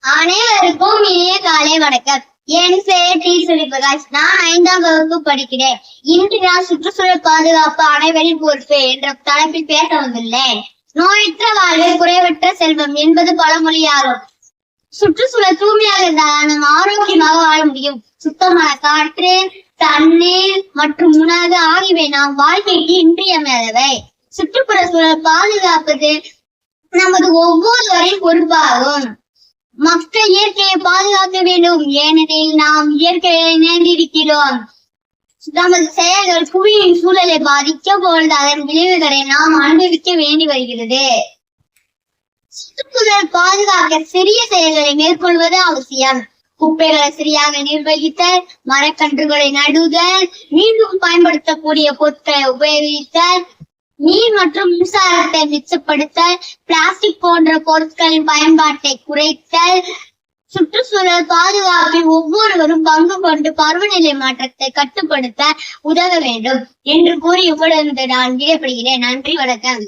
அனைவருக்கும் இனிய காலை வணக்கம். என் பெயர் டி சுரிபிரகாஷ். நான் 5ஆம் வகுப்பு படிக்கிறேன். இன்று நான் சுற்றுச்சூழல் பாதுகாப்பு அனைவரின் பொறுப்பு என்ற தலைப்பில் பேச வந்துள்ளேன். நோயற்ற வாழ்வே குறைவற்ற செல்வம் என்பது பழமொழியாகும். சுற்றுச்சூழல் தூய்மையாக இருந்தால் நாம் ஆரோக்கியமாக வாழ முடியும். சுத்தமான காற்று, தண்ணீர் மற்றும் உணவு ஆகியவை நாம் வாழ்க்கைக்கு இன்றியமையாதவை. சுற்றுப்புற சூழல் பாதுகாப்பது நமது ஒவ்வொருவரின் பொறுப்பாகும். மக்கள் இயற்கையை பாதுகாக்க வேண்டும், ஏனெனில் நாம் இயற்கையை இணைந்திருக்கிறோம். நமது செயல்கள் புவியின் சூழலை பாதிக்கும் பொழுது அதன் விளைவுகளை நாம் அனுபவிக்க வேண்டி வருகிறது. சுற்றுச்சூழல் பாதுகாக்க சிறிய செயல்களை மேற்கொள்வது அவசியம். குப்பைகளை சரியாக நிர்வகித்தல், மரக்கன்றுகளை நடுதல், மீண்டும் பயன்படுத்தக்கூடிய பொருட்களை உபயோகித்தல், நீர் மற்றும் மின்சாரத்தை மிச்சப்படுத்தல், பிளாஸ்டிக் போன்ற பொருட்களின் பயன்பாட்டை குறைத்தல், சுற்றுச்சூழல் பாதுகாப்பில் ஒவ்வொருவரும் பங்கு கொண்டு பருவநிலை மாற்றத்தை கட்டுப்படுத்த உதவ வேண்டும் என்று கூறி உங்களிடம் நான் விடைபெறுகிறேன். நன்றி, வணக்கம்.